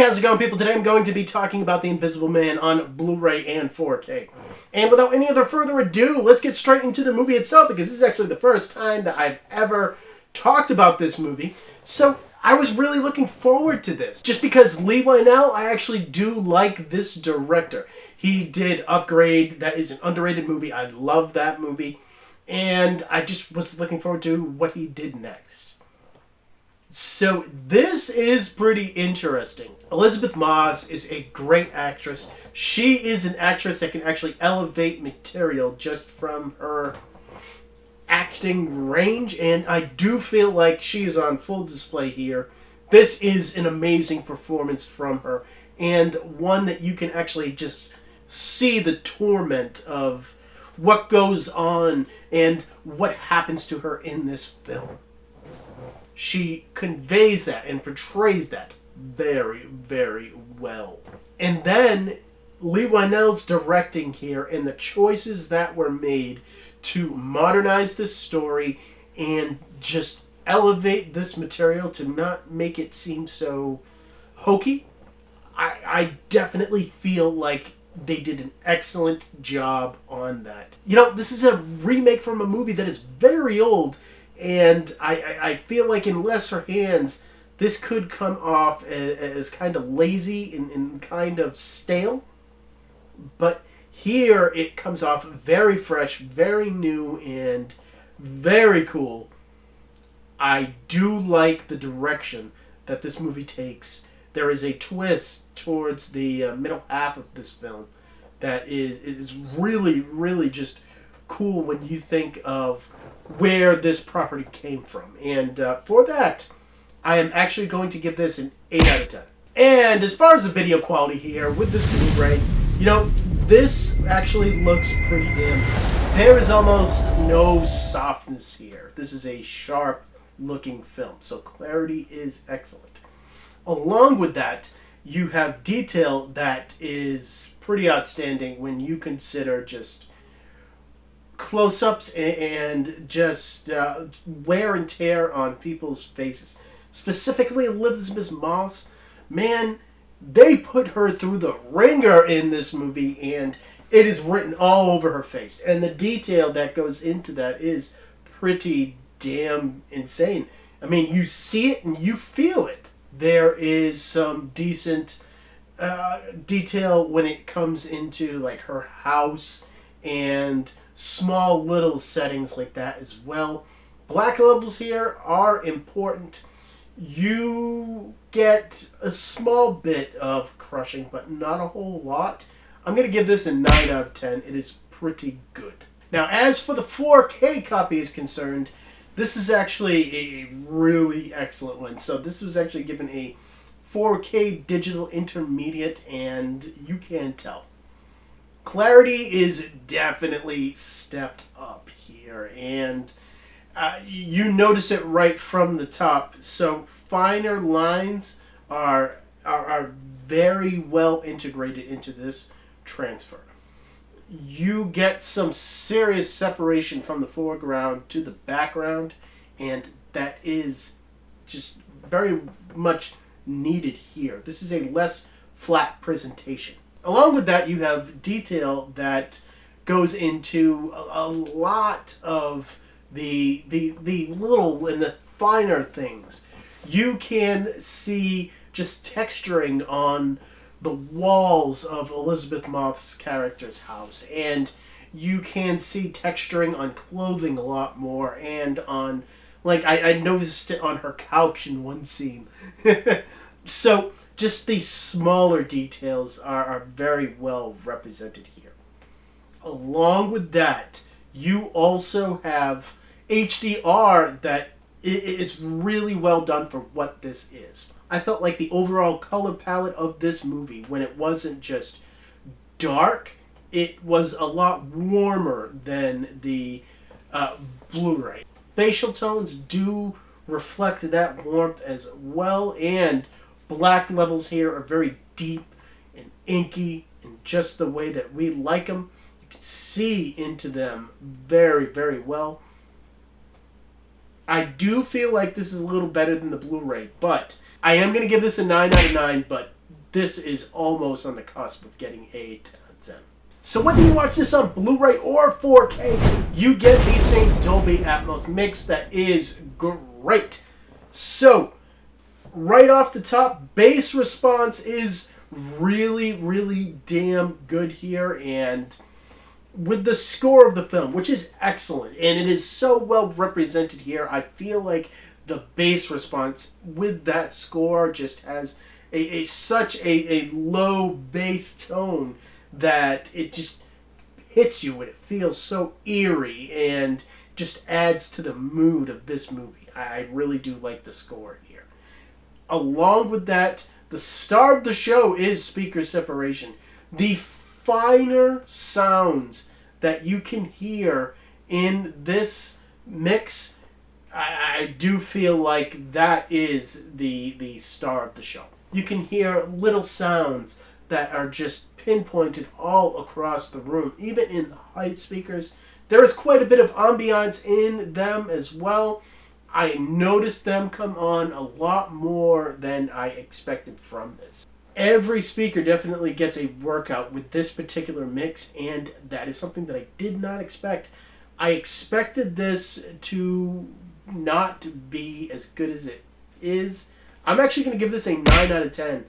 how's it going, people? Today I'm going to be talking about The Invisible Man on Blu-ray and 4K. And without any other further ado, let's get straight into the movie itself, because this is actually the first time that I've ever talked about this movie. So I was really looking forward to this, just because Leigh Whannell, I actually do like this director. He did Upgrade. That is an underrated movie. I love that movie. And I just was looking forward to what he did next. So this is pretty interesting. Elisabeth Moss is a great actress. She is an actress that can actually elevate material just from her acting range, and I do feel like she is on full display here. This is an amazing performance from her, and one that you can actually just see the torment of what goes on and what happens to her in this film. She conveys that and portrays that very, very well. And then Leigh Whannell's directing here and the choices that were made to modernize this story and just elevate this material to not make it seem so hokey. I definitely feel like they did an excellent job on that. You know, this is a remake from a movie that is very old, and I feel like in lesser hands, this could come off as kind of lazy and kind of stale. But here it comes off very fresh, very new, and very cool. I do like the direction that this movie takes. There is a twist towards the middle half of this film that is really, really just cool when you think of where this property came from. And for that, I am actually going to give this an 8 out of 10. And as far as the video quality here with this Blu-ray, you know, this actually looks pretty damn good. There is almost no softness here. This is a sharp looking film, so clarity is excellent. Along with that, you have detail that is pretty outstanding when you consider just close-ups and just wear and tear on people's faces. Specifically Elisabeth Moss, man, they put her through the ringer in this movie, and it is written all over her face. And the detail that goes into that is pretty damn insane. I mean, you see it and you feel it. There is some decent detail when it comes into like her house and small little settings like that as well. Black levels here are important. You get a small bit of crushing, but not a whole lot. I'm going to give this a 9 out of 10. It is pretty good. Now, as for the 4K copy is concerned, this is actually a really excellent one. So this was actually given a 4K digital intermediate, and you can tell. Clarity is definitely stepped up here, and you notice it right from the top. So finer lines are very well integrated into this transfer. You get some serious separation from the foreground to the background, and that is just very much needed here. This is a less flat presentation. Along with that, you have detail that goes into a lot of the little and the finer things. You can see just texturing on the walls of Elisabeth Moss's character's house, and you can see texturing on clothing a lot more, and on, like, I noticed it on her couch in one scene. So just these smaller details are very well represented here. Along with that, you also have HDR that it's really well done for what this is. I felt like the overall color palette of this movie, when it wasn't just dark, it was a lot warmer than the Blu-ray. Facial tones do reflect that warmth as well, and black levels here are very deep and inky in just the way that we like them. You can see into them very, very well. I do feel like this is a little better than the Blu-ray, but I am going to give this a 9 out of 9, but this is almost on the cusp of getting a 10 out of 10. So whether you watch this on Blu-ray or 4K, you get the same Dolby Atmos mix that is great. So, right off the top, bass response is really, really damn good here, and with the score of the film, which is excellent, and it is so well represented here, I feel like the bass response with that score just has such a low bass tone that it just hits you and it feels so eerie and just adds to the mood of this movie. I really do like the score here. Along with that, the star of the show is speaker separation. The finer sounds that you can hear in this mix, I do feel like that is the star of the show. You can hear little sounds that are just pinpointed all across the room, even in the height speakers. There is quite a bit of ambiance in them as well. I noticed them come on a lot more than I expected from this. Every speaker definitely gets a workout with this particular mix, and that is something that I did not expect. I expected this to not be as good as it is. I'm actually going to give this a 9 out of 10.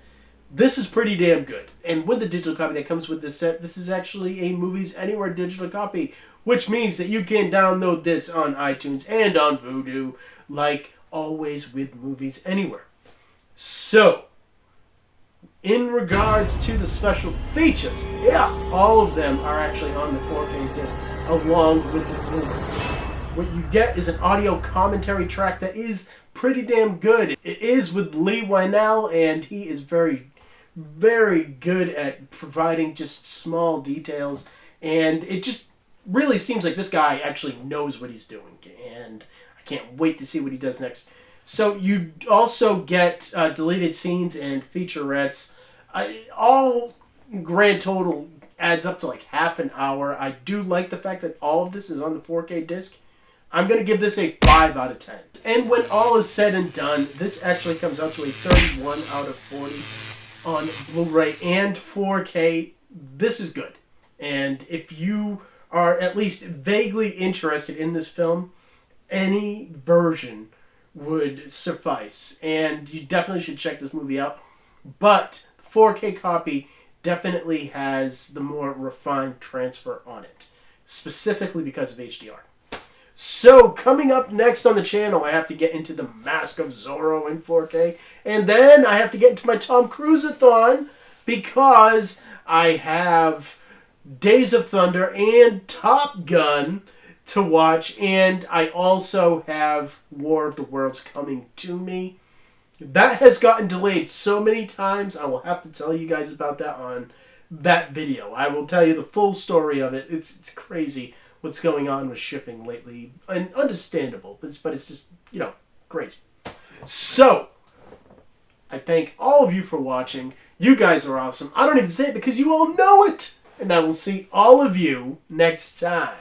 This is pretty damn good. And with the digital copy that comes with this set, this is actually a Movies Anywhere digital copy, which means that you can download this on iTunes and on Vudu, like always with Movies Anywhere. So, in regards to the special features, yeah, all of them are actually on the 4K disc along with the Blu-ray. What you get is an audio commentary track that is pretty damn good. It is with Lee Wynell, and he is very, very good at providing just small details, and it just really seems like this guy actually knows what he's doing, and I can't wait to see what he does next. So you also get deleted scenes and featurettes. All grand total adds up to like half an hour. I do like the fact that all of this is on the 4K disc. I'm going to give this a 5 out of 10. And when all is said and done, this actually comes out to a 31 out of 40 on Blu-ray and 4K. This is good. And if you are at least vaguely interested in this film, any version would suffice. And you definitely should check this movie out. But the 4K copy definitely has the more refined transfer on it, specifically because of HDR. So, coming up next on the channel, I have to get into The Mask of Zorro in 4K. And then I have to get into my Tom Cruise-a-thon because I have Days of Thunder and Top Gun to watch. And I also have War of the Worlds coming to me. That has gotten delayed so many times, I will have to tell you guys about that on that video. I will tell you the full story of it. It's crazy what's going on with shipping lately, and understandable, but it's just, crazy. So, I thank all of you for watching. You guys are awesome. I don't even say it because you all know it. And I will see all of you next time.